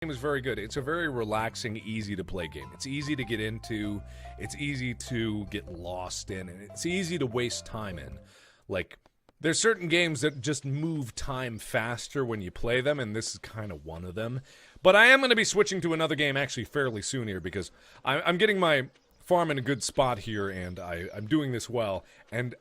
game is very good. It's a very relaxing, easy to play game. It's easy to get into. It's easy to get lost in, and it's easy to waste time in. Like, there's certain games that just move time faster when you play them, and this is kind of one of them. But I am going to be switching to another game actually fairly soon here, because I'm getting my farm in a good spot here, and I'm doing this well, and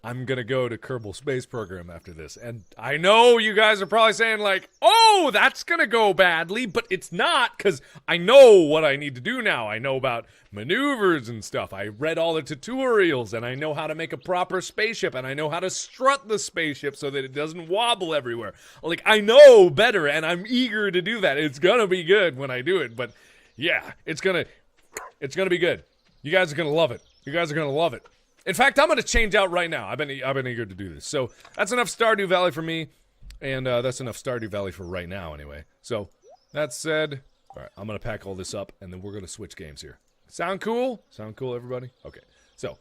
I'm going to go to Kerbal Space Program after this. And I know you guys are probably saying, like, oh, that's going to go badly, but it's not, because I know what I need to do now. I know about maneuvers and stuff. I read all the tutorials, and I know how to make a proper spaceship, and I know how to strut the spaceship so that it doesn't wobble everywhere. Like, I know better, and I'm eager to do that. It's going to be good when I do it, but yeah, it's going to be good. You guys are going to love it. You guys are going to love it. In fact, I'm going to change out right now. I've been eager to do this. So that's enough Stardew Valley for me, and that's enough Stardew Valley for right now anyway. So that said, all right, I'm going to pack all this up, and then we're going to switch games here. Sound cool? Sound cool, everybody? Okay, so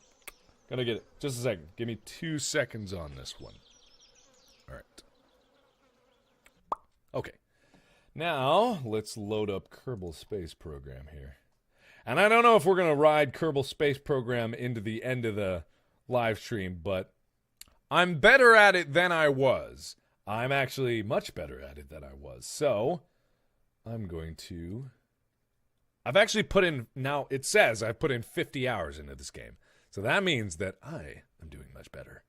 gonna get it. Just a second. Give me 2 seconds on this one. All right. Okay. Now, let's load up Kerbal Space Program here. And I don't know if we're going to ride Kerbal Space Program into the end of the live stream, but I'm better at it than I was. I'm actually much better at it than I was. So, I'm going to... I've actually put in... Now, it says I've put in 50 hours into this game. So that means that I am doing much better.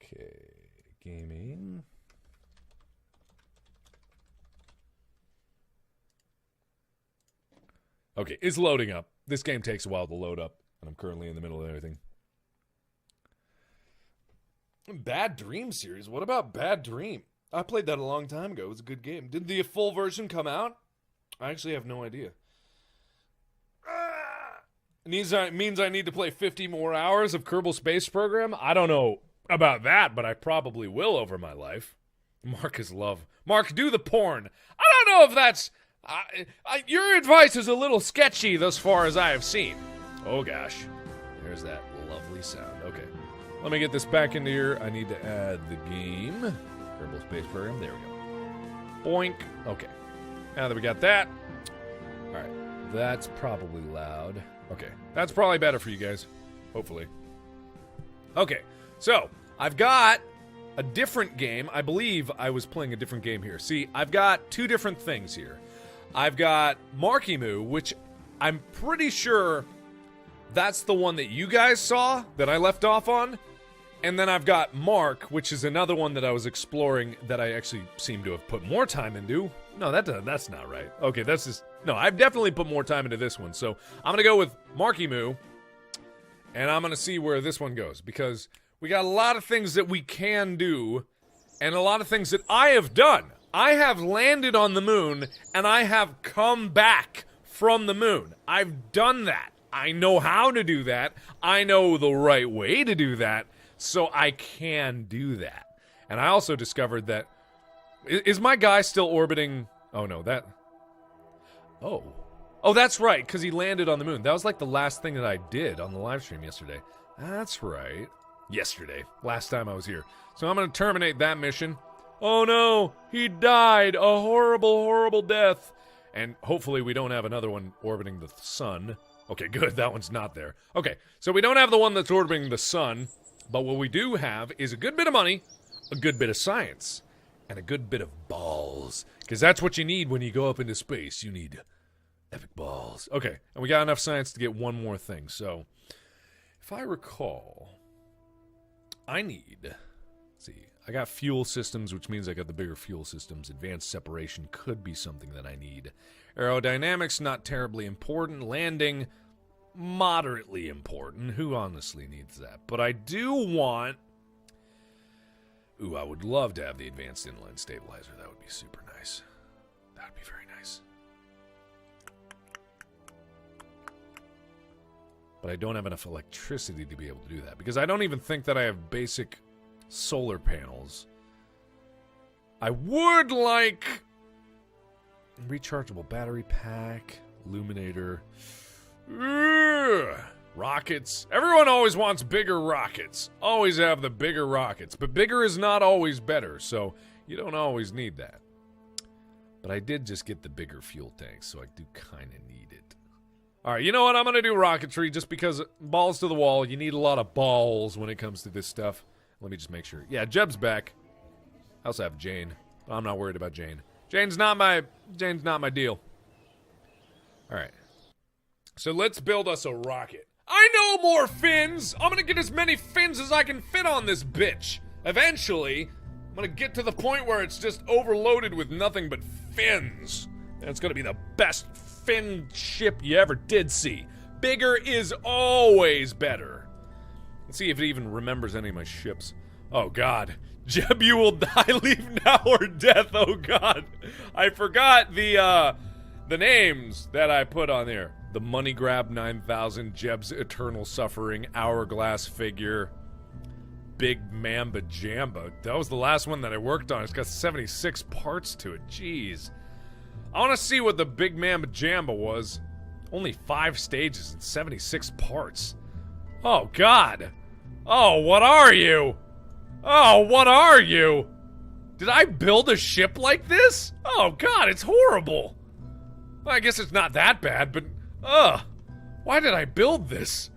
Okay, gaming... Okay, it's loading up. This game takes a while to load up, and I'm currently in the middle of everything. Bad Dream series? What about Bad Dream? I played that a long time ago. It was a good game. Did the full version come out? I actually have no idea. Means I need to play 50 more hours of Kerbal Space Program? I don't know about that, but I probably will over my life. Mark is love. Mark, do the porn. I don't know if that's... your advice is a little sketchy thus far as I have seen. Oh gosh. There's that lovely sound. Okay. Let me get this back into here. I need to add the game. Kerbal Space Program. There we go. Boink. Okay. Now that we got that. Alright. That's probably loud. Okay. That's probably better for you guys. Hopefully. Okay. So, I've got a different game. I believe I was playing a different game here. See, I've got two different things here. I've got Markiplier, which I'm pretty sure that's the one that you guys saw that I left off on. And then I've got Mark, which is another one that I was exploring that I actually seem to have put more time into. No, that's not right. Okay, that's just... No, I've definitely put more time into this one. So I'm going to go with Markiplier, and I'm going to see where this one goes. Because we got a lot of things that we can do, and a lot of things that I have done. I have landed on the moon, and I have come back from the moon. I've done that. I know how to do that. I know the right way to do that, so I can do that. And I also discovered that... Is my guy still orbiting... Oh, no, that... Oh. Oh, that's right, because he landed on the moon. That was like the last thing that I did on the live stream yesterday. That's right. Yesterday. Last time I was here. So I'm going to terminate that mission. Oh no, he died. A horrible, horrible death. And hopefully we don't have another one orbiting the sun. Okay, good, that one's not there. Okay, so we don't have the one that's orbiting the sun, but what we do have is a good bit of money, a good bit of science, and a good bit of balls. Because that's what you need when you go up into space. You need epic balls. Okay, and we got enough science to get one more thing. So, if I recall, I need... Let's see... I got fuel systems, which means I got the bigger fuel systems. Advanced separation could be something that I need. Aerodynamics, not terribly important. Landing, moderately important. Who honestly needs that? But I do want... Ooh, I would love to have the advanced inline stabilizer. That would be super nice. That would be very nice. But I don't have enough electricity to be able to do that. Because I don't even think that I have basic... solar panels. I would like rechargeable battery pack, illuminator. Rockets. Everyone always wants bigger rockets. Always have the bigger rockets. But bigger is not always better, so you don't always need that. But I did just get the bigger fuel tanks, so I do kind of need it. Alright, you know what? I'm going to do rocketry just because balls to the wall. You need a lot of balls when it comes to this stuff. Let me just make sure. Yeah, Jeb's back. I also have Jane. But I'm not worried about Jane. Jane's not my deal. Alright. So let's build us a rocket. I know more fins! I'm gonna get as many fins as I can fit on this bitch. Eventually, I'm gonna get to the point where it's just overloaded with nothing but fins. And it's gonna be the best fin ship you ever did see. Bigger is always better. Let's see if it even remembers any of my ships. Oh god. Jeb, you will die, leave now or death, oh god. I forgot the names that I put on there. The Money Grab 9000, Jeb's Eternal Suffering, Hourglass Figure, Big Mamba Jamba. That was the last one that I worked on. It's got 76 parts to it. Jeez. I want to see what the Big Mamba Jamba was. Only 5 stages and 76 parts. Oh, God. Oh, what are you? Oh, what are you? Did I build a ship like this? Oh, God, it's horrible. Well, I guess it's not that bad, but... Ugh. Why did I build this?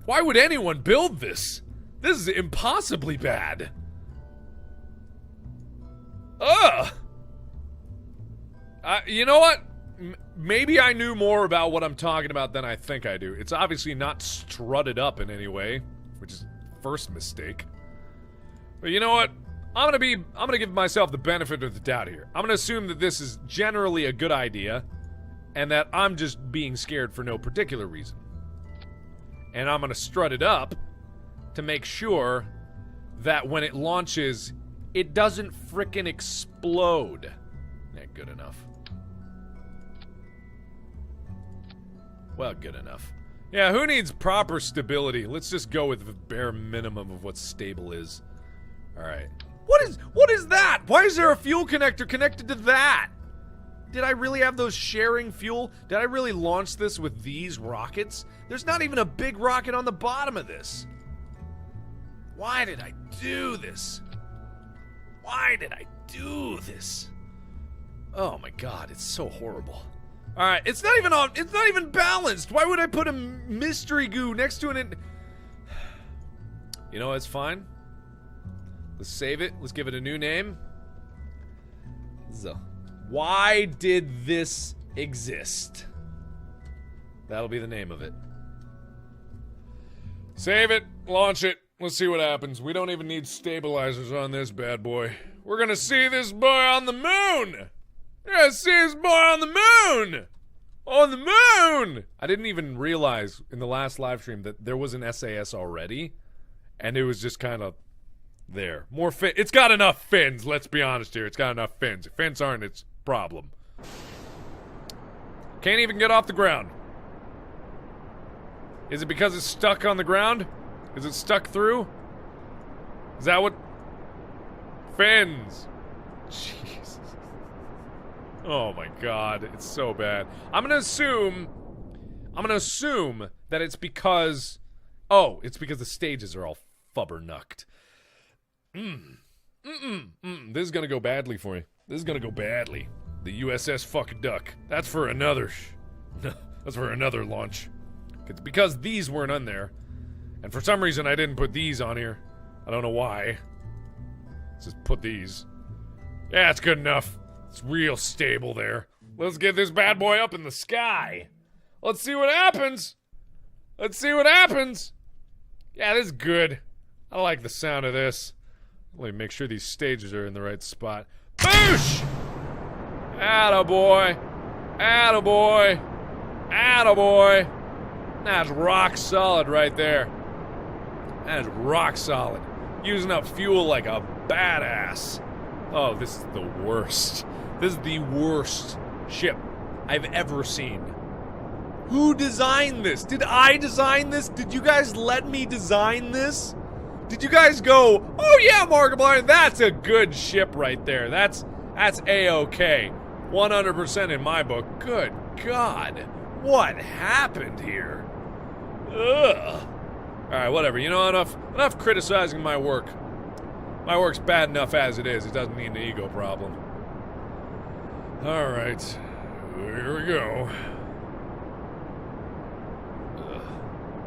Why would anyone build this? This is impossibly bad. Ugh. You know what? Maybe I knew more about what I'm talking about than I think I do. It's obviously not strutted up in any way, which is first mistake. But you know what? I'm gonna give myself the benefit of the doubt here. I'm gonna assume that this is generally a good idea. And that I'm just being scared for no particular reason. And I'm gonna strut it up to make sure that when it launches, it doesn't frickin' explode. Not good enough. Well, good enough. Yeah, who needs proper stability? Let's just go with the bare minimum of what stable is. Alright. What is that? Why is there a fuel connector connected to that? Did I really have those sharing fuel? Did I really launch this with these rockets? There's not even a big rocket on the bottom of this. Why did I do this? Why did I do this? Oh my god, it's so horrible. Alright, it's not even balanced. Why would I put a mystery goo next to an... You know, it's fine. Let's save it. Let's give it a new name. Why did this exist? That'll be the name of it. Save it, launch it, let's see what happens. We don't even need stabilizers on this bad boy. We're gonna see this boy on the moon! We're gonna see this boy on the moon! On the moon! I didn't even realize in the last live stream that there was an SAS already, and it was just kind of there. More fin. It's got enough fins, let's be honest here. It's got enough fins. If fins aren't its problem. Can't even get off the ground. Is it because it's stuck on the ground? Is it stuck through? Is that what? Fins. Jesus. Oh my god, it's so bad. I'm gonna assume that it's because... Oh, it's because the stages are all fubbernucked. This is gonna go badly for you. This is gonna go badly. The USS Fuck Duck. That's for another that's for another launch. It's because these weren't on there. And for some reason I didn't put these on here. I don't know why. Let's just put these. Yeah, it's good enough. It's real stable there. Let's get this bad boy up in the sky. Let's see what happens. Let's see what happens. Yeah, this is good. I like the sound of this. Let me make sure these stages are in the right spot. Boosh! Attaboy. Attaboy. Attaboy. That's rock solid right there. That is rock solid. Using up fuel like a badass. Oh, this is the worst. This is the worst ship I've ever seen. Who designed this? Did I design this? Did you guys let me design this? Did you guys go, oh yeah, Markiplier, that's a good ship right there. That's A-OK. 100% in my book. Good God. What happened here? Ugh. Alright, whatever. You know, enough criticizing my work. My work's bad enough as it is. It doesn't need an ego problem. Alright. Here we go.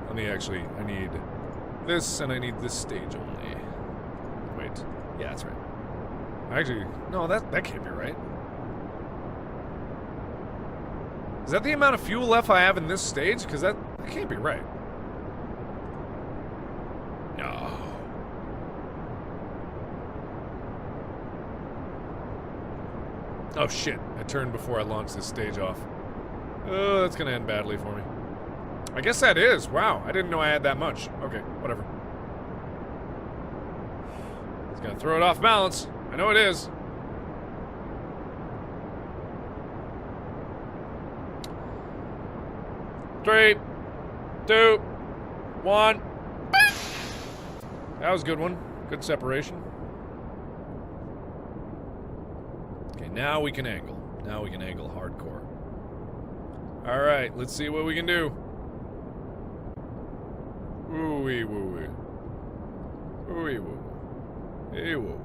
Let me actually... I need this, and I need this stage only. Wait. Yeah, that's right. Actually, no, that can't be right. Is that the amount of fuel left I have in this stage? Because that can't be right. No. Oh shit, I turned before I launched this stage off. Oh, that's gonna end badly for me. I guess that is. Wow, I didn't know I had that much. Okay, whatever. It's gonna throw it off balance. I know it is. Three, two, one. That was a good one. Good separation. Okay, now we can angle. Now we can angle hardcore. Alright, let's see what we can do. Woo-wee, woo-wee. Woo-wee, woo. Hey, woo.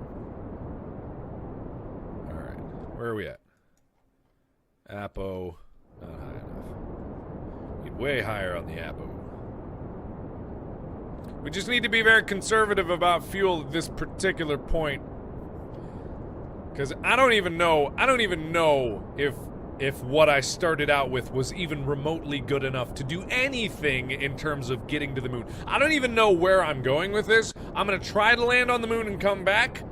Alright, where are we at? Apo. Not high enough. Need way higher on the Apo. We just need to be very conservative about fuel at this particular point. Because I don't even know if what I started out with was even remotely good enough to do anything in terms of getting to the moon. I don't even know where I'm going with this. I'm going to try to land on the moon and come back.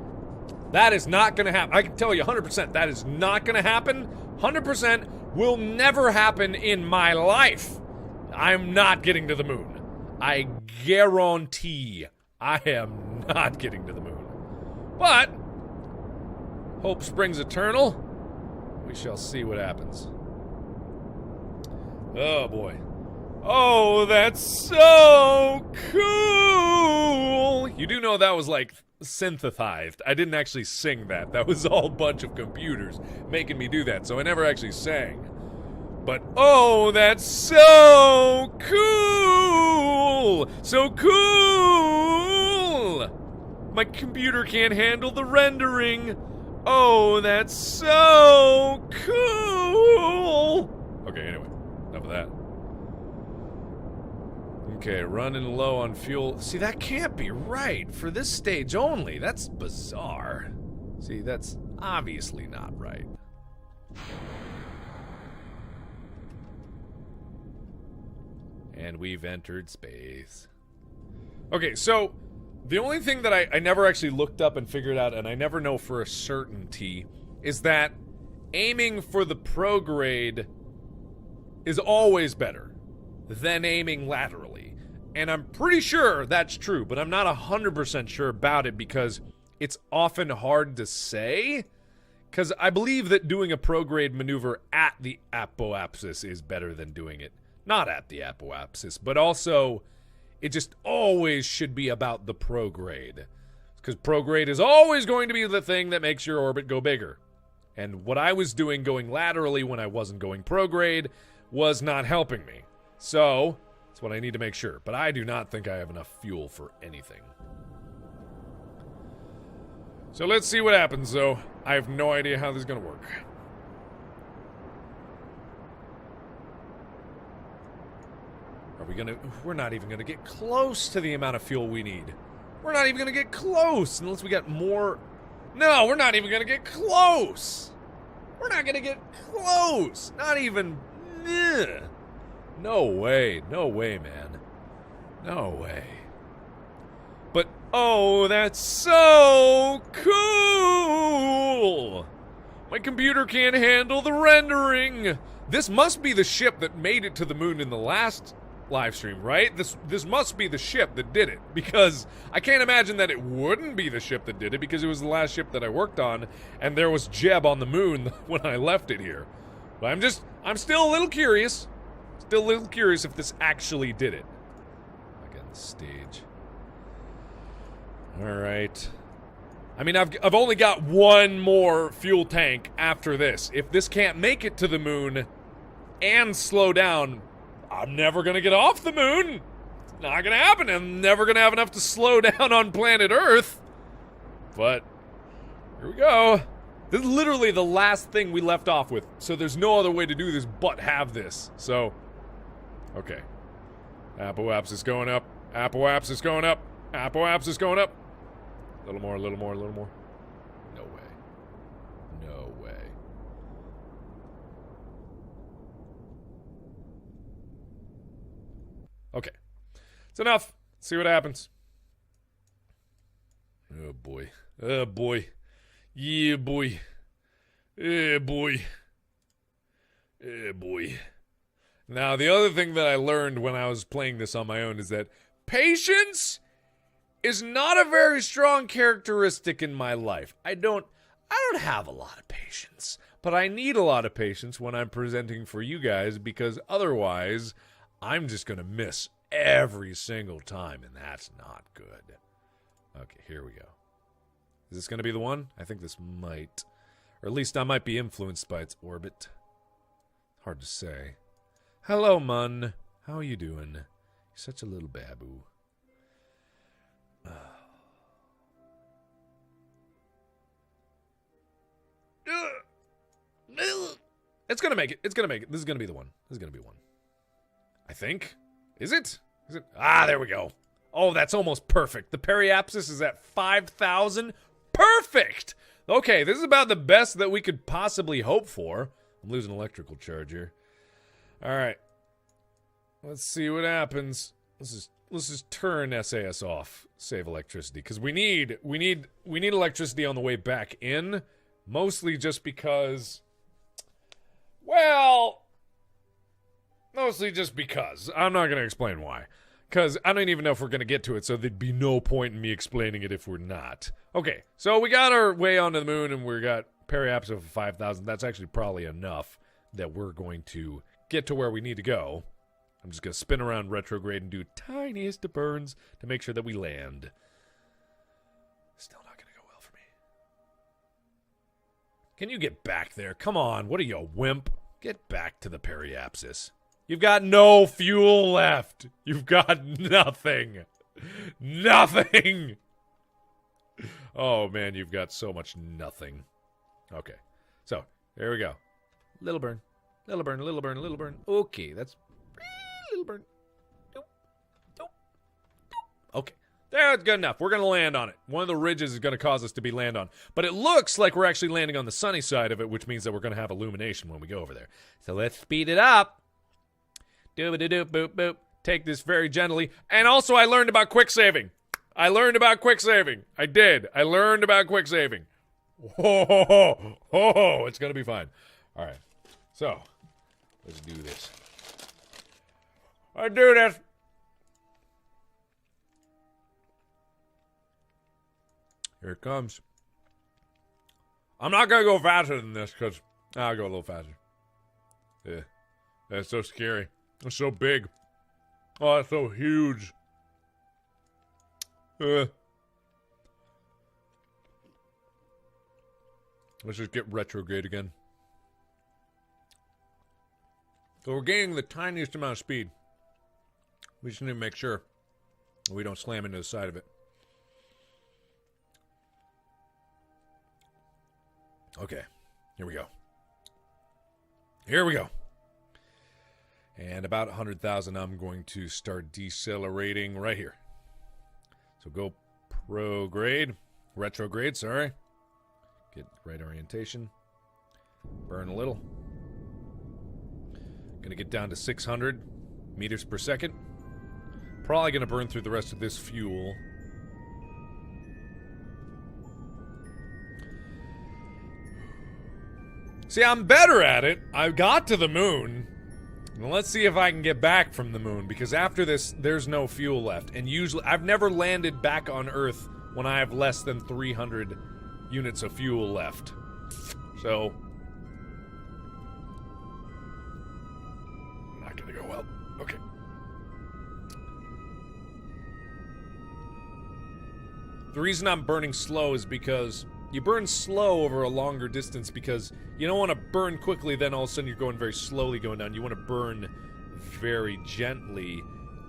That is not going to happen. I can tell you 100% that is not going to happen. 100% will never happen in my life. I'm not getting to the moon. I guarantee I am not getting to the moon. But hope springs eternal. We shall see what happens. Oh boy. Oh, that's so cool! You do know that was like synthesized. I didn't actually sing that. That was all a bunch of computers making me do that, so I never actually sang. But oh, that's so cool! So cool! My computer can't handle the rendering. Oh, that's so cool! Okay, anyway, enough of that. Okay, running low on fuel. See, that can't be right for this stage only. That's bizarre. See, that's obviously not right. And we've entered space. Okay, so the only thing that I never actually looked up and figured out, and I never know for a certainty, is that aiming for the prograde is always better than aiming laterally. And I'm pretty sure that's true, but I'm not 100% sure about it because it's often hard to say. Because I believe that doing a prograde maneuver at the apoapsis is better than doing it not at the apoapsis, but also it just always should be about the prograde. Because prograde is always going to be the thing that makes your orbit go bigger. And what I was doing going laterally when I wasn't going prograde was not helping me. So, that's what I need to make sure. But I do not think I have enough fuel for anything. So let's see what happens, though. I have no idea how this is going to work. Are we gonna... We're not even gonna get close to the amount of fuel we need. We're not even gonna get close unless we get more... No, we're not even gonna get close! We're not gonna get close! Not even... Ugh. No way. No way, man. No way. But, oh, that's so cool! My computer can't handle the rendering! This must be the ship that made it to the moon in the last live stream, right? This must be the ship that did it, because I can't imagine that it wouldn't be the ship that did it, because it was the last ship that I worked on, and there was Jeb on the moon when I left it here. But I'm still a little curious. Still a little curious if this actually did it. Again, the stage. Alright. I mean, I've only got one more fuel tank after this. If this can't make it to the moon and slow down, I'm never gonna get off the moon. Not gonna happen. I'm never gonna have enough to slow down on planet Earth. But here we go. This is literally the last thing we left off with. So there's no other way to do this but have this. So, okay. Apoapsis is going up. Apoapsis is going up. Apoapsis is going up. A little more, a little more, a little more. No way. No way. Okay. It's enough. Let's see what happens. Oh boy. Oh boy. Yeah, boy. Eh, boy. Eh, boy. Now, the other thing that I learned when I was playing this on my own is that patience is not a very strong characteristic in my life. I don't have a lot of patience, but I need a lot of patience when I'm presenting for you guys, because otherwise I'm just going to miss every single time, and that's not good. Okay, here we go. Is this going to be the one? I think this might. Or at least I might be influenced by its orbit. Hard to say. Hello, Mun. How are you doing? You're such a little baboo. It's gonna make it. It's gonna make it. This is gonna be the one. This is gonna be one. I think. Is it? Is it? Ah, there we go. Oh, that's almost perfect. The periapsis is at 5,000. Perfect! Okay, this is about the best that we could possibly hope for. I'm losing electrical charge here. Alright. Let's see what happens. Let's just turn SAS off. Save electricity. Because we need electricity on the way back in. Mostly just because... Well... Mostly just because. I'm not going to explain why. Because I don't even know if we're going to get to it, so there'd be no point in me explaining it if we're not. Okay, so we got our way onto the moon, and we got periapsis of 5,000. That's actually probably enough that we're going to get to where we need to go. I'm just going to spin around retrograde and do tiniest of burns to make sure that we land. Still not going to go well for me. Can you get back there? Come on, what are you, a wimp? Get back to the periapsis. You've got no fuel left. You've got nothing. Nothing. Oh, man, you've got so much nothing. Okay, so, there we go. Little burn. Little burn, little burn, little burn. Okay, that's... Little burn. Nope. Nope. Nope. Okay, that's good enough. We're going to land on it. One of the ridges is going to cause us to be land on. But it looks like we're actually landing on the sunny side of it, which means that we're going to have illumination when we go over there. So let's speed it up. Doop-a-doop, boop, boop. Take this very gently. And also, I learned about quick saving. I learned about quick saving. I did. I learned about quick saving. Ho, ho, ho, ho, ho. It's going to be fine. All right. So, let's do this. I do this. Here it comes. I'm not going to go faster than this because I'll go a little faster. Yeah. That's so scary. It's so big. Oh, it's so huge. Let's just get retrograde again. So we're gaining the tiniest amount of speed. We just need to make sure we don't slam into the side of it. Okay, here we go. Here we go. And about 100,000, I'm going to start decelerating right here. So go retrograde, sorry. Get right orientation. Burn a little. Gonna get down to 600 meters per second. Probably gonna burn through the rest of this fuel. See, I'm better at it. I got to the moon. Now let's see if I can get back from the moon, because after this, there's no fuel left. And usually, I've never landed back on Earth when I have less than 300 units of fuel left. So, not gonna go well. Okay. The reason I'm burning slow is because you burn slow over a longer distance because you don't want to burn quickly, then all of a sudden you're going very slowly going down. You want to burn very gently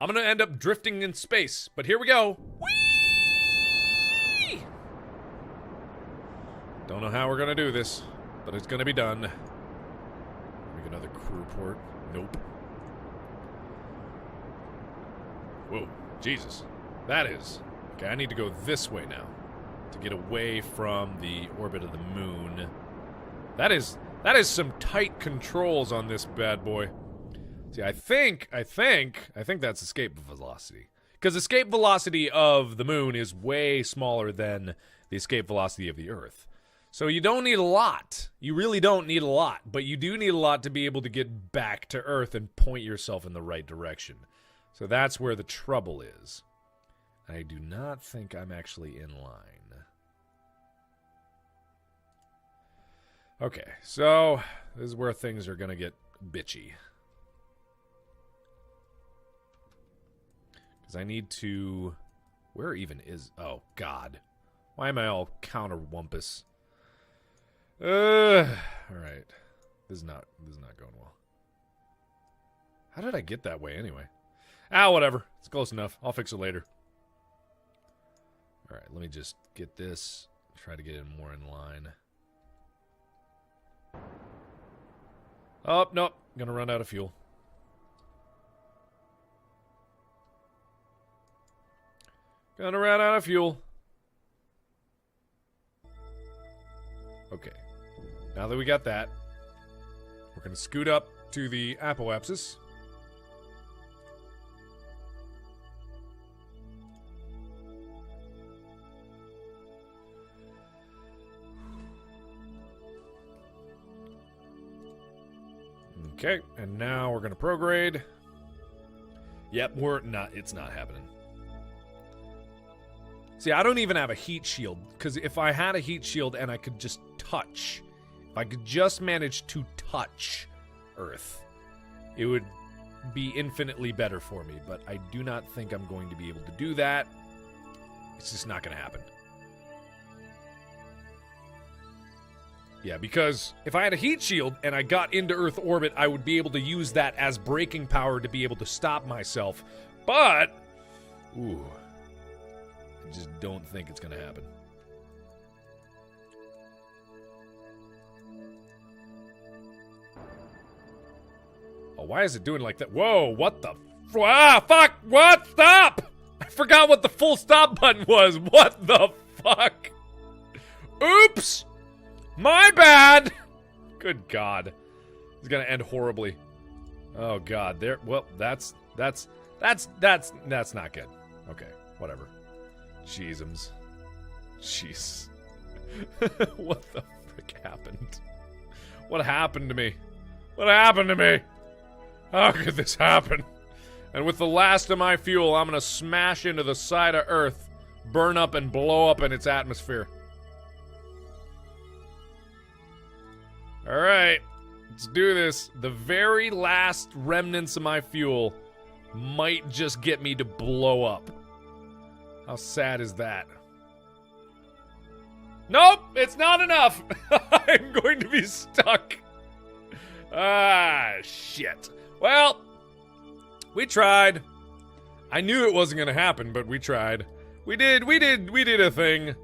I'm gonna end up drifting in space, but here we go. Whee! Don't know how we're gonna do this, but it's gonna be done. Make another crew port. Nope. Whoa, Jesus. That is. Okay, I need to go this way now to get away from the orbit of the moon. That is some tight controls on this bad boy. See, I think that's escape velocity. Because escape velocity of the moon is way smaller than the escape velocity of the Earth. So you don't need a lot. You really don't need a lot. But you do need a lot to be able to get back to Earth and point yourself in the right direction. So that's where the trouble is. I do not think I'm actually in line. Okay, so this is where things are going to get bitchy. Because I need to... Where even is... Oh, God. Why am I all counter-wumpus? Alright. This is not going well. How did I get that way anyway? Ah, whatever. It's close enough. I'll fix it later. Alright, let me just get this. Try to get it more in line. Oh, nope. Gonna run out of fuel. Gonna run out of fuel. Okay. Now that we got that, we're gonna scoot up to the apoapsis. Okay, and now we're gonna prograde. Yep, it's not happening. See, I don't even have a heat shield, because if I had a heat shield and I could just touch, if I could just manage to touch Earth, it would be infinitely better for me, but I do not think I'm going to be able to do that. It's just not going to happen. Yeah, because if I had a heat shield and I got into Earth orbit, I would be able to use that as braking power to be able to stop myself. But, ooh, I just don't think it's going to happen. Oh, why is it doing like that? Whoa, what the... Ah, fuck! What? Stop! I forgot what the full stop button was. What the fuck? Oops! My bad! Good God. It's gonna end horribly. Oh God, there... Well, that's not good. Okay, whatever. Jeezums. Jeez. What the frick happened? What happened to me? What happened to me? How could this happen? And with the last of my fuel, I'm gonna smash into the side of Earth, burn up and blow up in its atmosphere. Alright, let's do this. The very last remnants of my fuel might just get me to blow up. How sad is that? Nope, it's not enough. I'm going to be stuck. Ah, shit. Well, we tried. I knew it wasn't going to happen, but we tried. We did a thing.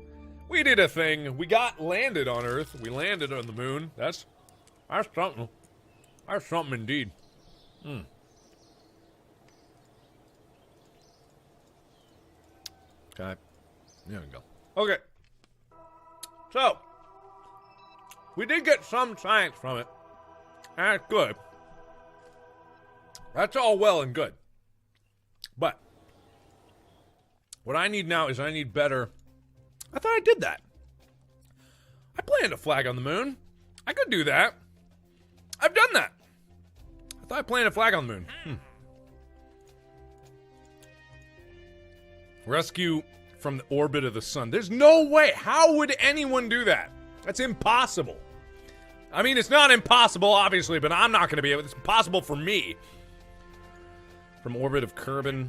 We did a thing. We got landed on Earth. We landed on the moon. That's something. That's something indeed. Okay. There we go. Okay. So, we did get some science from it. That's good. That's all well and good. But what I need now is I need better... I thought I did that. I planted a flag on the moon. I could do that. I've done that. I thought I planted a flag on the moon. Rescue from the orbit of the sun. There's no way. How would anyone do that? That's impossible. I mean, it's not impossible, obviously, but I'm not going to be able... It's impossible for me. From orbit of Kerbal.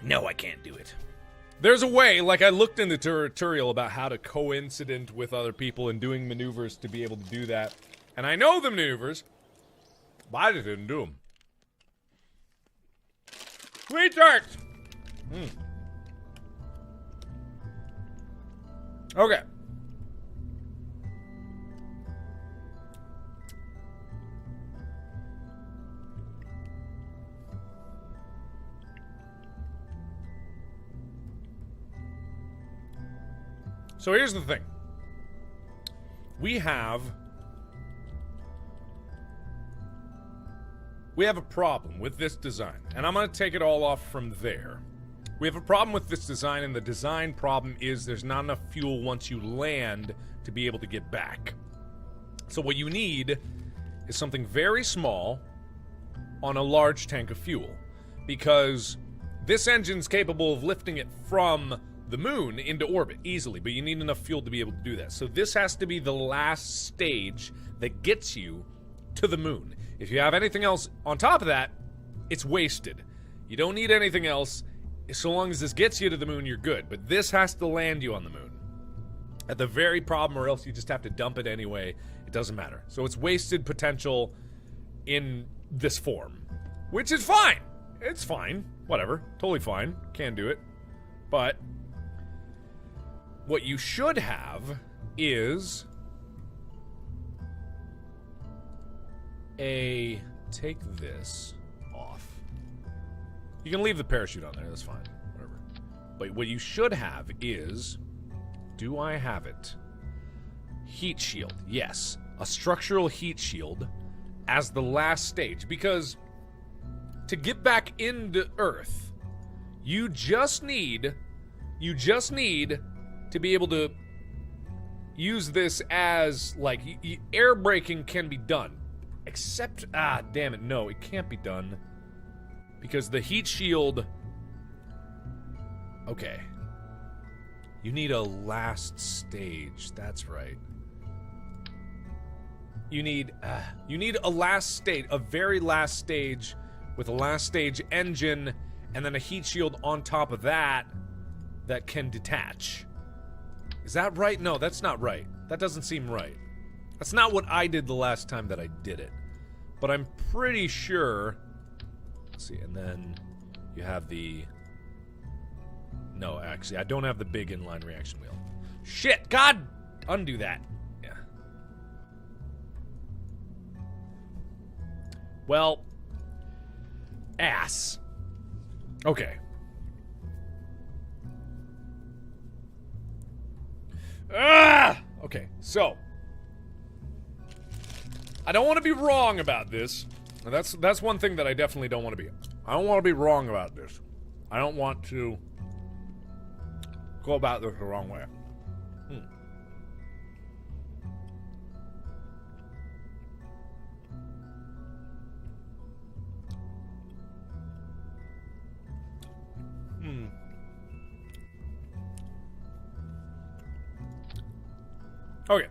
No, I can't do it. There's a way, like I looked in the tutorial about how to coincident with other people and doing maneuvers to be able to do that. And I know the maneuvers, but I just didn't do them. Sweet tarts! Okay. So here's the thing. We have a problem with this design, and I'm going to take it all off from there. We have a problem with this design, and the design problem is there's not enough fuel once you land to be able to get back. So what you need is something very small on a large tank of fuel, because this engine's capable of lifting it from the moon into orbit easily, but you need enough fuel to be able to do that. So this has to be the last stage that gets you to the moon. If you have anything else on top of that, it's wasted. You don't need anything else. So long as this gets you to the moon, you're good. But this has to land you on the moon at the very problem, or else you just have to dump it anyway. It doesn't matter. So it's wasted potential in this form, which is fine. It's fine. Whatever. Totally fine. Can do it. But what you should have is take this off. You can leave the parachute on there, that's fine. Whatever. But what you should have is, do I have it? Heat shield. Yes. A structural heat shield as the last stage. Because to get back into Earth, you just need to be able to use this as, like, air braking can be done. Except, damn it, no, it can't be done. Because the heat shield... Okay. You need a last stage, that's right. You need a last stage, a very last stage, with a last stage engine, and then a heat shield on top of that can detach. Is that right? No, that's not right. That doesn't seem right. That's not what I did the last time that I did it. But I'm pretty sure... Let's see, and then you have the... No, actually, I don't have the big inline reaction wheel. Shit! God! Undo that. Yeah. Well... Ass. Okay. Okay, so... I don't want to be wrong about this. That's one thing that I definitely don't want to be. I don't want to be wrong about this. I don't want to go about this the wrong way. Okay.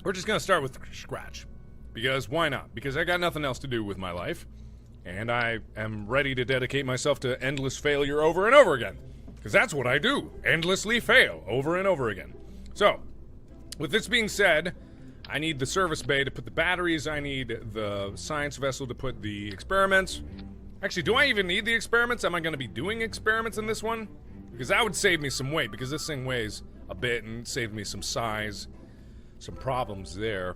We're just going to start with scratch. Because why not? Because I got nothing else to do with my life. And I am ready to dedicate myself to endless failure over and over again. Because that's what I do. Endlessly fail over and over again. So, with this being said, I need the service bay to put the batteries. I need the science vessel to put the experiments. Actually, do I even need the experiments? Am I going to be doing experiments in this one? Because that would save me some weight. Because this thing weighs a bit and save me some size. Some problems there.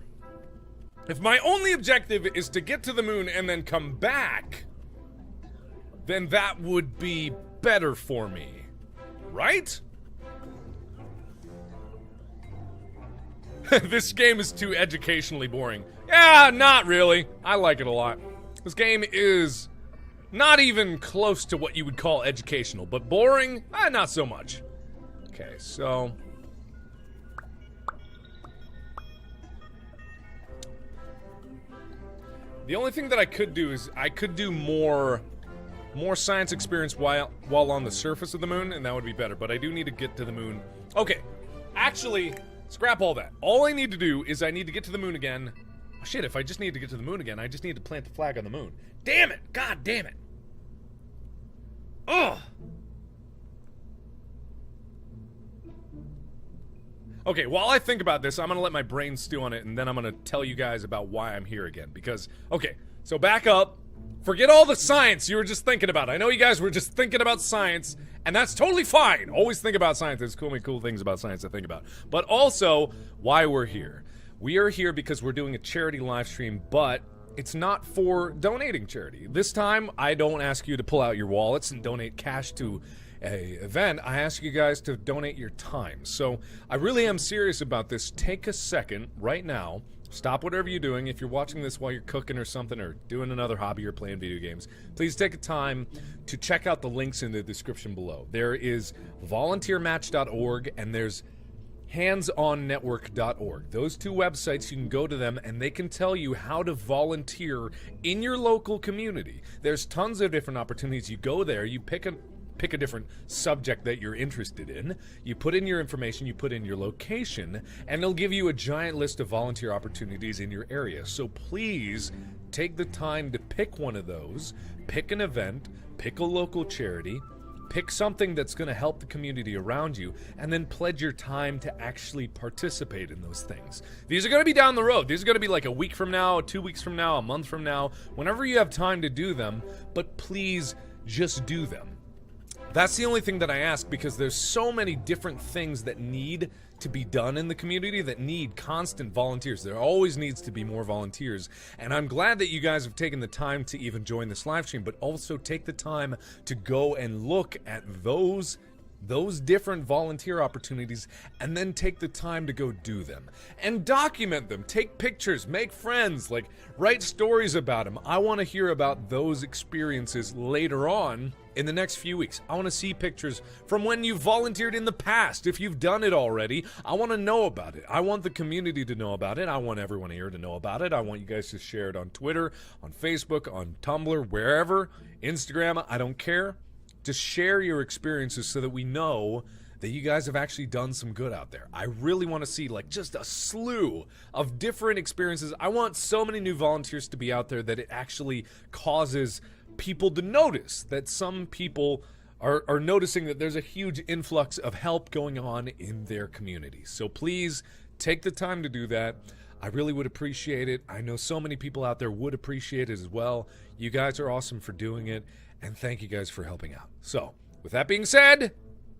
If my only objective is to get to the moon and then come back, then that would be better for me. Right? This game is too educationally boring. Yeah, not really. I like it a lot. This game is not even close to what you would call educational, but boring? Not so much. Okay, so... The only thing that I could do is I could do more science experience while on the surface of the moon, and that would be better. But I do need to get to the moon. Okay, actually, scrap all that. All I need to do is I need to get to the moon again. Oh, shit, if I just need to get to the moon again, I just need to plant the flag on the moon. Damn it! God damn it! Ugh! Okay, while I think about this, I'm gonna let my brain stew on it, and then I'm gonna tell you guys about why I'm here again. Because, okay, so back up. Forget all the science you were just thinking about. I know you guys were just thinking about science, and that's totally fine. Always think about science. There's many cool things about science to think about. But also, why we're here. We are here because we're doing a charity live stream, but it's not for donating charity. This time, I don't ask you to pull out your wallets and donate cash to a event. I ask you guys to donate your time. So I really am serious about this. Take a second right now. Stop whatever you're doing. If you're watching this while you're cooking or something or doing another hobby or playing video games, please take a time to check out the links in the description below. There is volunteermatch.org and there's handsonnetwork.org. Those two websites, you can go to them and they can tell you how to volunteer in your local community. There's tons of different opportunities. You go there, you pick a different subject that you're interested in, you put in your information, you put in your location, and it'll give you a giant list of volunteer opportunities in your area. So please take the time to pick one of those, pick an event, pick a local charity, pick something that's going to help the community around you, and then pledge your time to actually participate in those things. These are going to be down the road. These are going to be like a week from now, 2 weeks from now, a month from now, whenever you have time to do them, but please just do them. That's the only thing that I ask, because there's so many different things that need to be done in the community that need constant volunteers. There always needs to be more volunteers, and I'm glad that you guys have taken the time to even join this live stream, but also take the time to go and look at those different volunteer opportunities and then take the time to go do them and document them. Take pictures, make friends, like write stories about them. I want to hear about those experiences later on in the next few weeks. I want to see pictures from when you volunteered in the past. If you've done it already, I want to know about it. I want the community to know about it. I want everyone here to know about it. I want you guys to share it on Twitter, on Facebook, on Tumblr, wherever, Instagram, I don't care. Just share your experiences so that we know that you guys have actually done some good out there. I really want to see like just a slew of different experiences. I want so many new volunteers to be out there that it actually causes people to notice that some people are noticing that there's a huge influx of help going on in their community. So please take the time to do that. I really would appreciate it. I know so many people out there would appreciate it as well. You guys are awesome for doing it, and thank you guys for helping out. So, with that being said,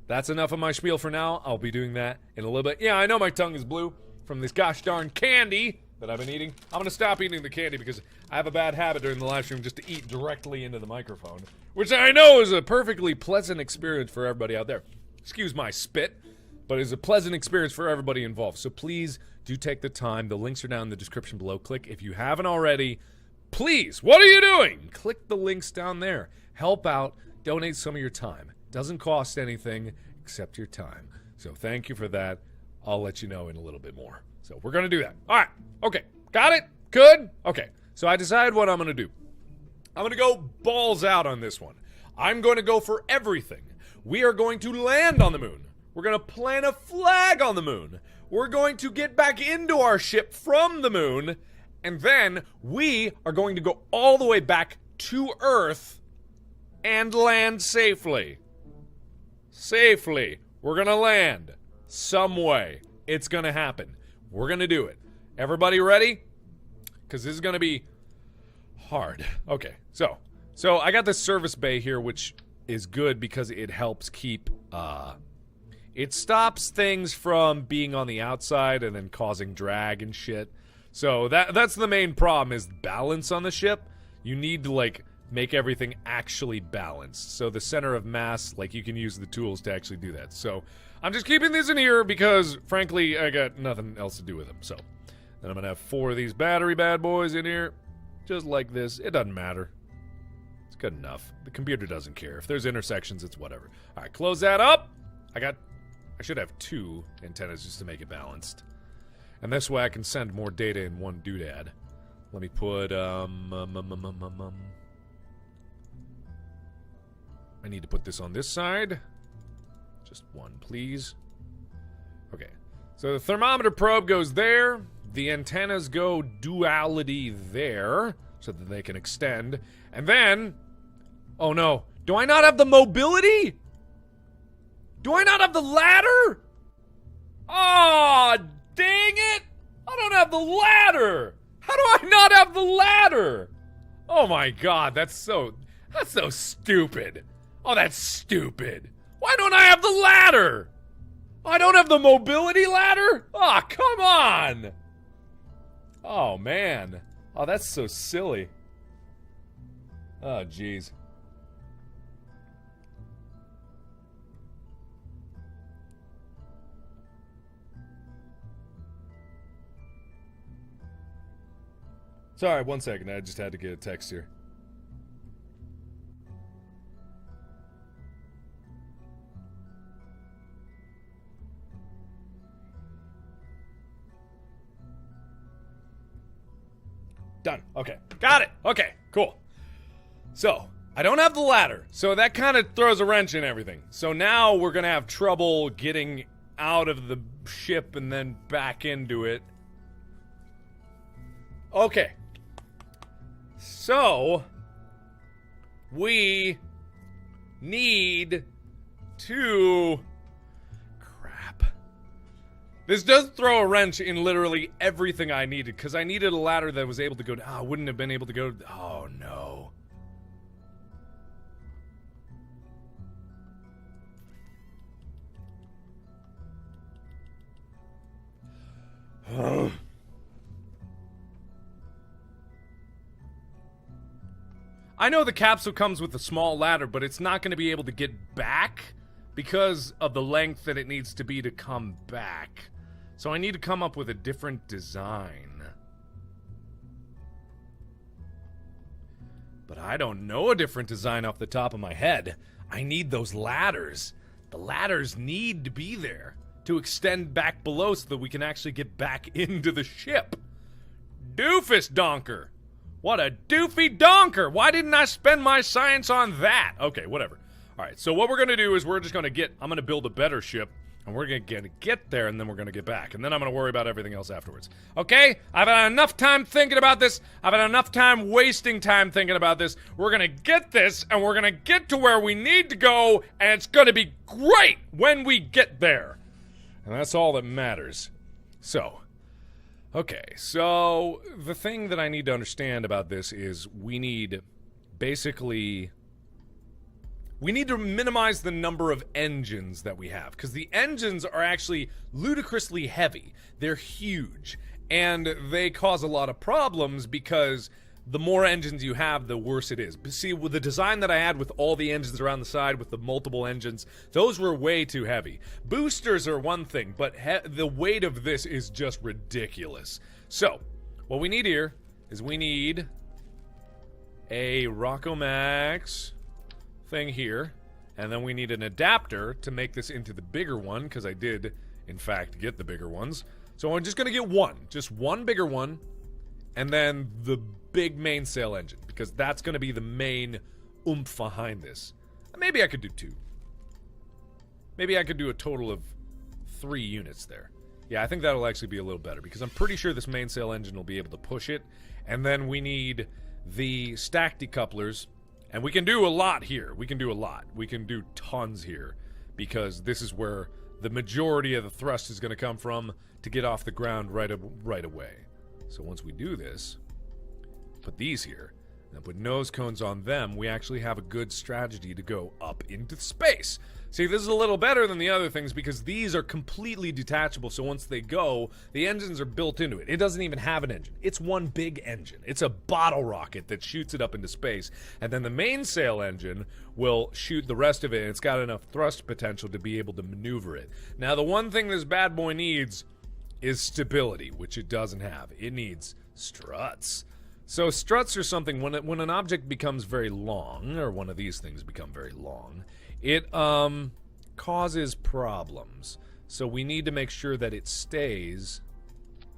that's enough of my spiel for now. I'll be doing that in a little bit. Yeah, I know my tongue is blue from this gosh darn candy that I've been eating. I'm going to stop eating the candy because I have a bad habit during the live stream just to eat directly into the microphone, which I know is a perfectly pleasant experience for everybody out there. Excuse my spit, but it's a pleasant experience for everybody involved. So please do take the time. The links are down in the description below. Click if you haven't already. Please, what are you doing? Click the links down there. Help out. Donate some of your time. Doesn't cost anything except your time. So thank you for that. I'll let you know in a little bit more. So we're going to do that. All right. Okay. Got it? Good? Okay. So I decided what I'm going to do. I'm going to go balls out on this one. I'm going to go for everything. We are going to land on the moon. We're going to plant a flag on the moon. We're going to get back into our ship from the moon. And then we are going to go all the way back to Earth and land safely. Safely. We're going to land some way. It's going to happen. We're going to do it. Everybody ready? Because this is going to be hard. Okay, so I got this service bay here, which is good because it helps keep, it stops things from being on the outside and then causing drag and shit. So that's the main problem, is balance on the ship. You need to, like, make everything actually balanced. So the center of mass, like, you can use the tools to actually do that. So I'm just keeping these in here because, frankly, I got nothing else to do with them. So then I'm going to have 4 of these battery bad boys in here, just like this. It doesn't matter. It's good enough. The computer doesn't care. If there's intersections, it's whatever. All right, close that up. I should have 2 antennas just to make it balanced. And this way I can send more data in one doodad. Let me put, I need to put this on this side. Just one, please. Okay. So the thermometer probe goes there. The antennas go duality there, so that they can extend. And then, oh no, do I not have the mobility? Do I not have the ladder? Aw, dang it! I don't have the ladder! How do I not have the ladder? Oh my god, that's so stupid. Oh, that's stupid. Why don't I have the ladder? I don't have the mobility ladder? Oh, come on. Oh, man. Oh, that's so silly. Oh, jeez. Sorry, 1 second. I just had to get a text here. Done. Okay. Got it. Okay, cool. So, I don't have the ladder, so that kind of throws a wrench in everything. So now we're going to have trouble getting out of the ship and then back into it. Okay. So, we need to... Crap. This does throw a wrench in literally everything I needed, because I needed a ladder that was able to go... I wouldn't have been able to go... Oh, no. I know the capsule comes with a small ladder, but it's not going to be able to get back because of the length that it needs to be to come back. So I need to come up with a different design. But I don't know a different design off the top of my head. I need those ladders. The ladders need to be there to extend back below so that we can actually get back into the ship. Doofus donker. What a doofy donker! Why didn't I spend my science on that? Okay, whatever. Alright, so what we're gonna do is we're just gonna I'm gonna build a better ship, and we're gonna get there, and then we're gonna get back. And then I'm gonna worry about everything else afterwards. Okay? I've had enough time thinking about this. I've had enough time wasting time thinking about this. We're gonna get this, and we're gonna get to where we need to go, and it's gonna be great when we get there. And that's all that matters. So... Okay, so the thing that I need to understand about this is we need to minimize the number of engines that we have, because the engines are actually ludicrously heavy. They're huge, and they cause a lot of problems because the more engines you have, the worse it is. But see, with the design that I had with all the engines around the side with the multiple engines, those were way too heavy. Boosters are one thing, but the weight of this is just ridiculous. So, what we need here is we need a Rockomax thing here, and then we need an adapter to make this into the bigger one, because I did, in fact, get the bigger ones. So I'm just going to get one. Just one bigger one, and then the big mainsail engine, because that's going to be the main oomph behind this. Maybe I could do 2. Maybe I could do a total of 3 units there. Yeah, I think that'll actually be a little better, because I'm pretty sure this mainsail engine will be able to push it. And then we need the stack decouplers, and we can do a lot here. We can do a lot. We can do tons here, because this is where the majority of the thrust is going to come from to get off the ground right away. So once we do this, put these here, and put nose cones on them, we actually have a good strategy to go up into space. See, this is a little better than the other things because these are completely detachable, so once they go, the engines are built into it. It doesn't even have an engine. It's one big engine. It's a bottle rocket that shoots it up into space, and then the mainsail engine will shoot the rest of it, and it's got enough thrust potential to be able to maneuver it. Now, the one thing this bad boy needs is stability, which it doesn't have. It needs struts. So struts are something, when an object becomes very long, or one of these things become very long, it causes problems. So we need to make sure that it stays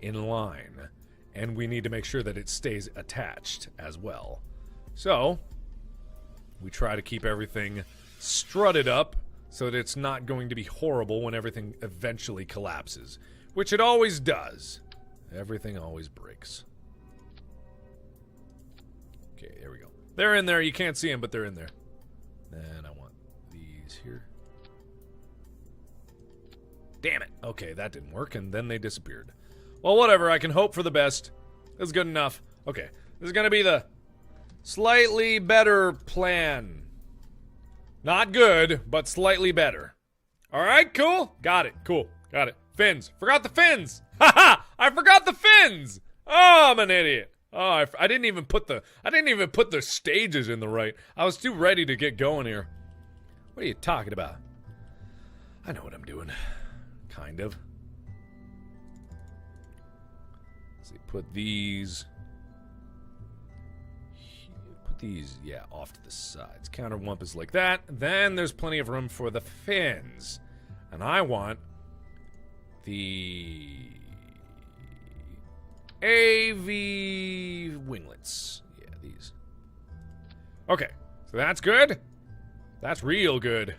in line, and we need to make sure that it stays attached as well. So we try to keep everything strutted up so that it's not going to be horrible when everything eventually collapses, which it always does. Everything always breaks. Okay, there we go. They're in there. You can't see them, but they're in there. And I want these here. Damn it. Okay, that didn't work, and then they disappeared. Well, whatever. I can hope for the best. That's good enough. Okay, this is going to be the Slightly better plan. Not good, but slightly better. Alright, cool. Got it. Cool. Got it. Fins. Forgot the fins. Haha! I forgot the fins! Oh, I'm an idiot. Oh, I didn't even put the stages in the right. I was too ready to get going here. What are you talking about? I know what I'm doing. Kind of. Let's see, put these, yeah, off to the sides. Counter wampus like that. Then there's plenty of room for the fins. And I want the AV winglets. Yeah, these. Okay, so that's good. That's real good.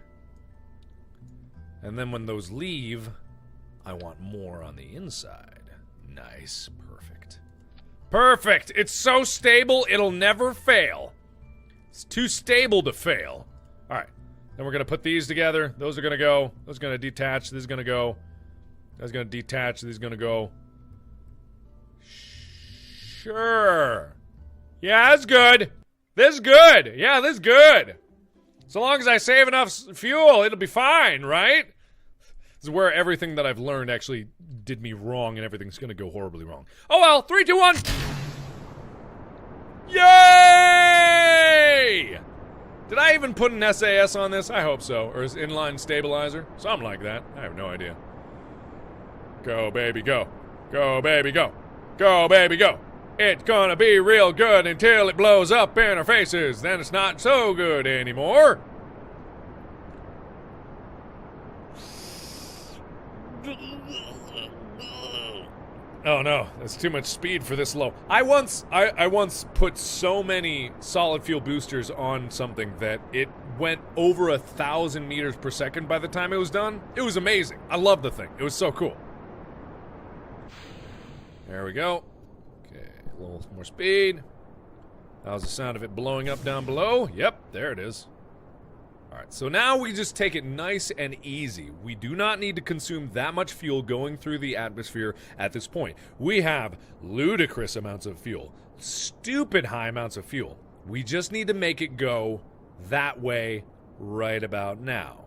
And then when those leave, I want more on the inside. Nice. Perfect. Perfect! It's so stable, it'll never fail. It's too stable to fail. Alright. Then we're going to put these together. Those are going to go. Those are going to detach. This is going to go. That's going to detach. This is going to go. Sure. Yeah, that's good. This is good. Yeah, this is good. So long as I save enough fuel, it'll be fine, right? This is where everything that I've learned actually did me wrong, and everything's going to go horribly wrong. Oh well, 3, 2, 1. Yay! Did I even put an SAS on this? I hope so. Or is inline stabilizer? Something like that. I have no idea. Go, baby, go. Go, baby, go. Go, baby, go. It's gonna be real good until it blows up in our faces. Then it's not so good anymore. Oh no, that's too much speed for this low. I once put so many solid fuel boosters on something that it went over 1,000 meters per second by the time it was done. It was amazing. I love the thing. It was so cool. There we go. Okay, a little more speed. How's the sound of it blowing up down below? Yep, there it is. Alright, so now we just take it nice and easy. We do not need to consume that much fuel going through the atmosphere at this point. We have ludicrous amounts of fuel. Stupid high amounts of fuel. We just need to make it go that way right about now.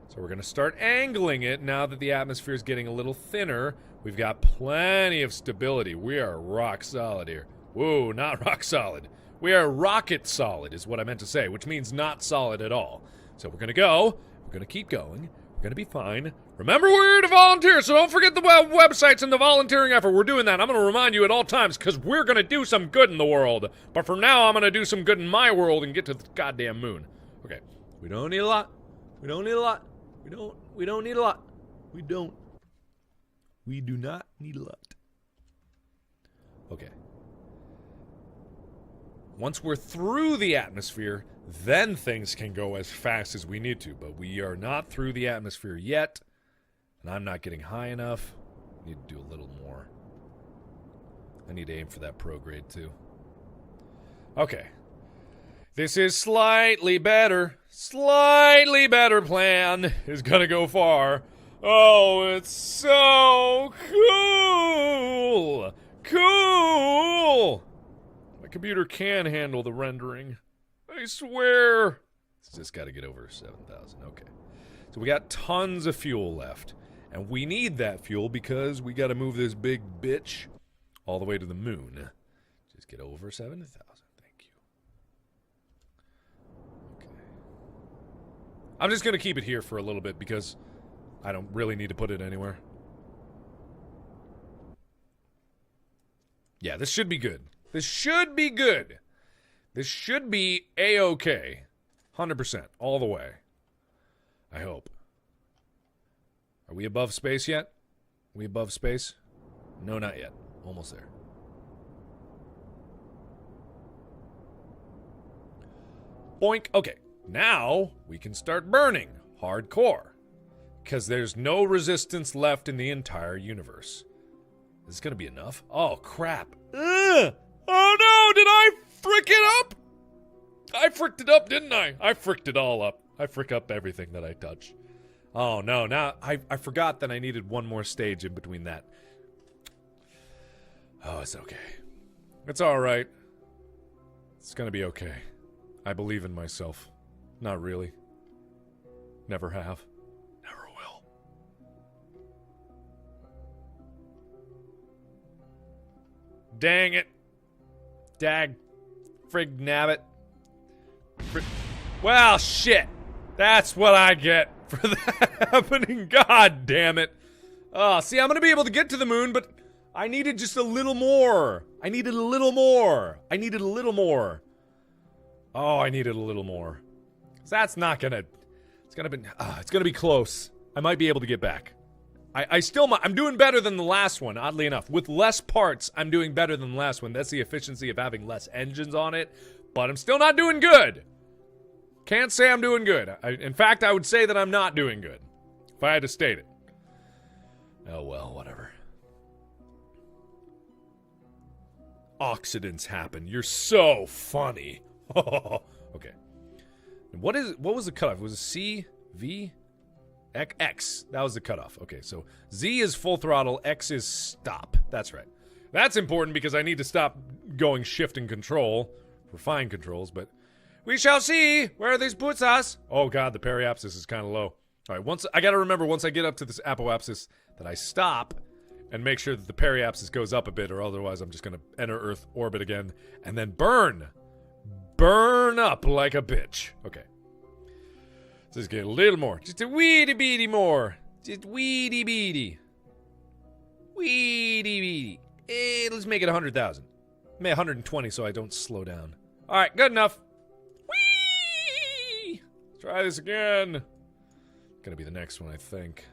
So we're going to start angling it now that the atmosphere is getting a little thinner. We've got plenty of stability. We are rock solid here. Whoa, not rock solid. We are rocket solid is what I meant to say, which means not solid at all. So we're going to go. We're going to keep going. We're going to be fine. Remember, we're here to volunteer, so don't forget the websites and the volunteering effort. We're doing that. I'm going to remind you at all times, because we're going to do some good in the world. But for now, I'm going to do some good in my world and get to the goddamn moon. Okay. We don't need a lot. We don't need a lot. We don't need a lot. We don't. We do not need a lot. Okay. Once we're through the atmosphere, then things can go as fast as we need to. But we are not through the atmosphere yet. And I'm not getting high enough. I need to do a little more. I need to aim for that pro grade too. Okay. This is slightly better. Slightly better plan is gonna go far. Oh, it's so cool! Cool! My computer can handle the rendering. I swear. It's just gotta get over 7,000. Okay. So we got tons of fuel left. And we need that fuel because we gotta move this big bitch all the way to the moon. Just get over 7,000. Thank you. Okay. I'm just gonna keep it here for a little bit because I don't really need to put it anywhere. Yeah, this should be good. This should be good. This should be A-okay. 100%. All the way. I hope. Are we above space yet? Are we above space? No, not yet. Almost there. Boink. Okay. Now we can start burning. Hardcore. Because there's no resistance left in the entire universe. Is this going to be enough? Oh, crap. Ugh! Oh, no! Did I frick it up? I fricked it up, didn't I? I fricked it all up. I frick up everything that I touch. Oh, no. Now, I forgot that I needed one more stage in between that. Oh, it's okay. It's all right. It's gonna be okay. I believe in myself. Not really. Never have. Never will. Dang it. Dag. Frig nabbit. Well, shit. That's what I get for that happening. God damn it. See, I'm gonna be able to get to the moon, but I needed just a little more. I needed a little more. I needed a little more. Oh, I needed a little more. So that's not gonna... It's gonna be close. I might be able to get back. I'm doing better than the last one, oddly enough. With less parts, I'm doing better than the last one. That's the efficiency of having less engines on it. But I'm still not doing good. Can't say I'm doing good. In fact, I would say that I'm not doing good. If I had to state it. Oh well, whatever. Accidents happen. You're so funny. Okay. What was the cutoff? Was it C, V, X? That was the cutoff. Okay, so Z is full throttle, X is stop. That's right. That's important because I need to stop going shift and control for fine controls, but we shall see where this puts us. Oh god, the periapsis is kind of low. All right, I got to remember once I get up to this apoapsis that I stop and make sure that the periapsis goes up a bit, or otherwise I'm just going to enter Earth orbit again and then burn up like a bitch. Okay. So let's get a little more. Just a weedy beady more. Just weedy beady. Weedy beady. Let's make it 100,000. Make 120 so I don't slow down. Alright, good enough. Whee! Try this again. Gonna be the next one, I think.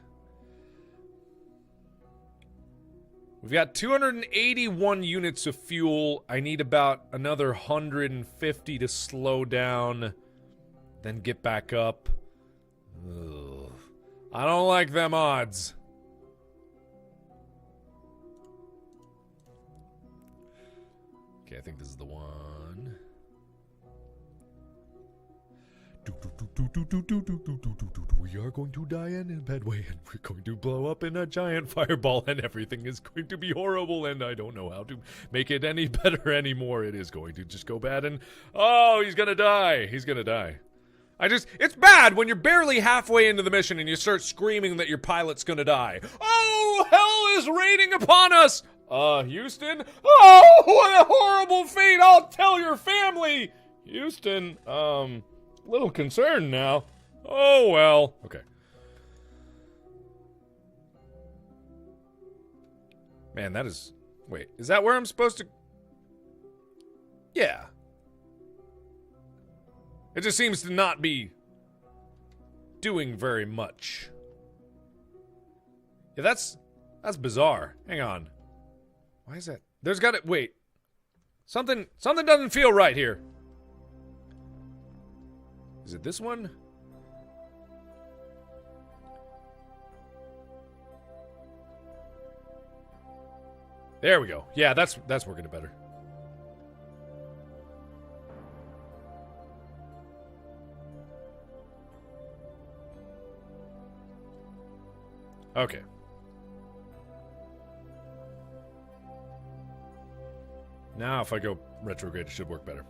We've got 281 units of fuel. I need about another 150 to slow down, then get back up. Ugh. I don't like them odds. Okay, I think this is the one. We are going to die in a bad way, and we're going to blow up in a giant fireball, and everything is going to be horrible, and I don't know how to make it any better anymore. It is going to just go bad, and oh, he's gonna die. He's gonna die. It's bad when you're barely halfway into the mission and you start screaming that your pilot's gonna die. Oh, hell is raining upon us! Houston? Oh, what a horrible fate! I'll tell your family! Houston, little concerned now. Oh, well. Okay. Man, that is... Wait, is that where I'm supposed to... Yeah. It just seems to not be doing very much. Yeah, that's bizarre. Hang on. Why is that? There's gotta... Wait. Something doesn't feel right here. Is it this one? There we go. Yeah, that's working better. Okay. Now if I go retrograde, it should work better.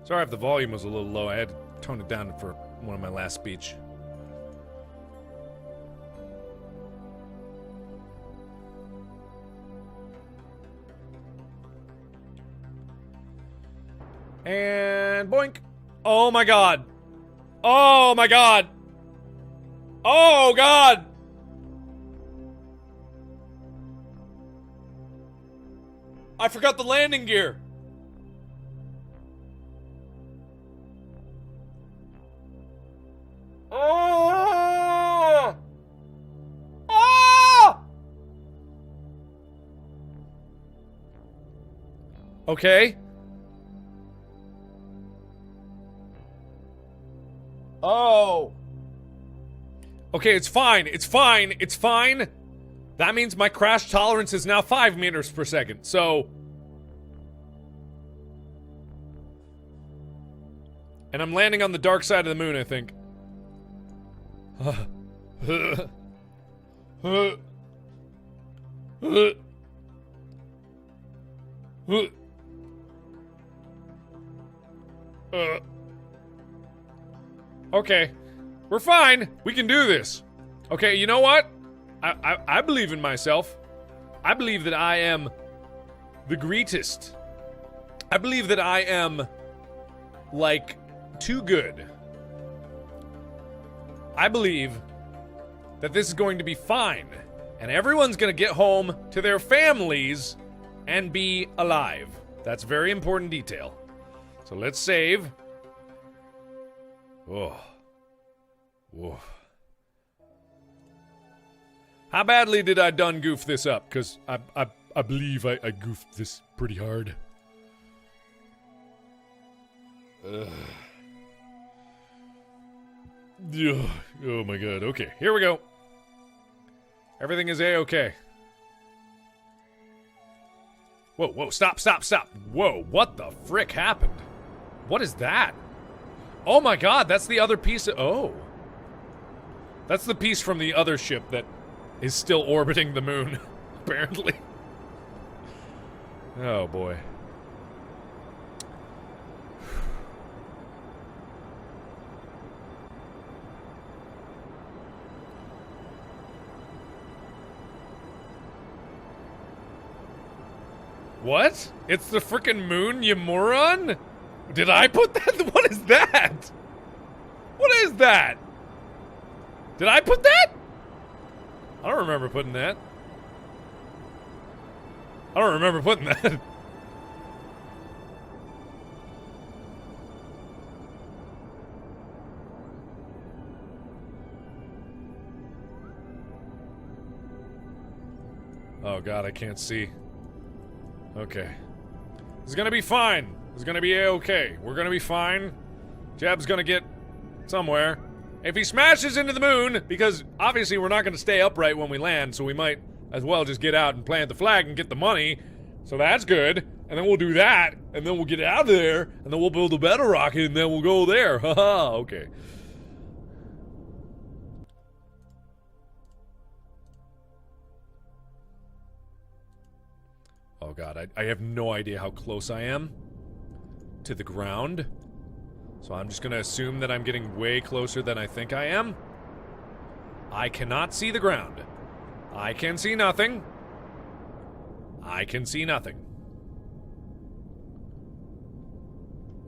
Sorry if the volume was a little low. I had to tone it down for one of my last speech. And boink. Oh my god. Oh my god. Oh god. I forgot the landing gear. Oh! Oh! Okay. Oh. Okay, it's fine. It's fine. It's fine. That means my crash tolerance is now 5 meters per second, so... And I'm landing on the dark side of the moon, I think. Okay. We're fine. We can do this. Okay, you know what? I believe in myself. I believe that I am the greatest. I believe that I am, like, too good. I believe that this is going to be fine. And everyone's going to get home to their families and be alive. That's a very important detail. So let's save. Oh. Whoa. How badly did I done goof this up? Because I believe I goofed this pretty hard. Ugh. Oh my god. Okay, here we go. Everything is A-okay. Whoa, stop. Whoa, what the frick happened? What is that? Oh my god, that's the other piece of... Oh. That's the piece from the other ship that is still orbiting the moon, apparently. Oh boy. What? It's the frickin' moon, you moron? Did I put that? What is that? What is that? Did I put that? I don't remember putting that. I don't remember putting that. Oh god, I can't see. Okay. It's gonna be fine. It's gonna be A-okay. We're gonna be fine. Jeb's gonna get somewhere. If he smashes into the moon, because obviously we're not gonna stay upright when we land, so we might as well just get out and plant the flag and get the money. So that's good. And then we'll do that, and then we'll get out of there, and then we'll build a battle rocket, and then we'll go there. Haha, okay. Oh god, I have no idea how close I am to the ground. So I'm just gonna assume that I'm getting way closer than I think I am. I cannot see the ground. I can see nothing. I can see nothing.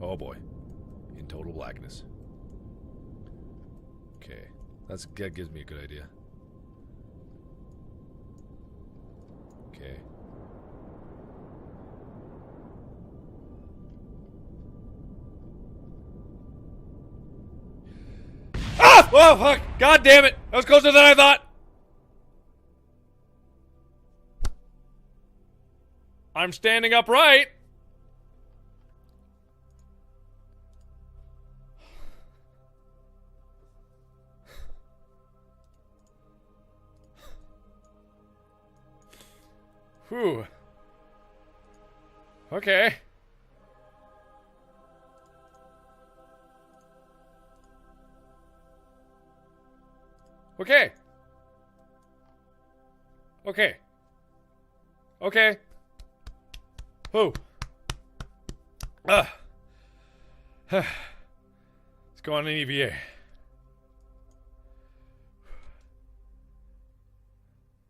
Oh boy. In total blackness. Okay. That gives me a good idea. Okay. Ah! Oh, fuck! God damn it! That was closer than I thought! I'm standing upright! Whew. Okay. Okay. Okay. Okay. Whoa. Let's go on an EVA.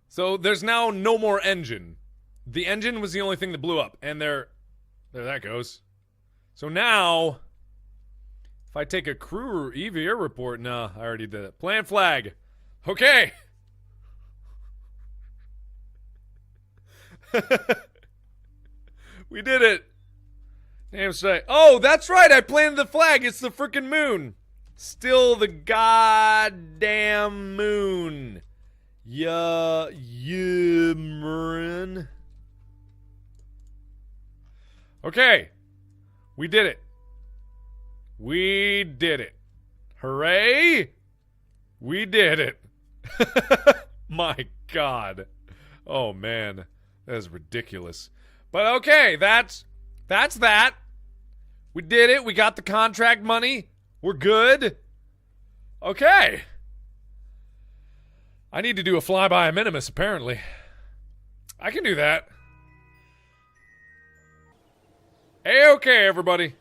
So there's now no more engine. The engine was the only thing that blew up, and there that goes. So now, if I take a crew or EVA report, nah, I already did it. Plant flag. Okay. We did it. Damn straight. Oh, that's right. I planted the flag. It's the frickin' moon. Still the goddamn moon. Yeah, man. Okay. We did it. We did it. Hooray. We did it. My God. Oh, man. That is ridiculous. But okay, that's that. We did it. We got the contract money. We're good. Okay. I need to do a flyby minimus, apparently. I can do that. Hey, okay, everybody.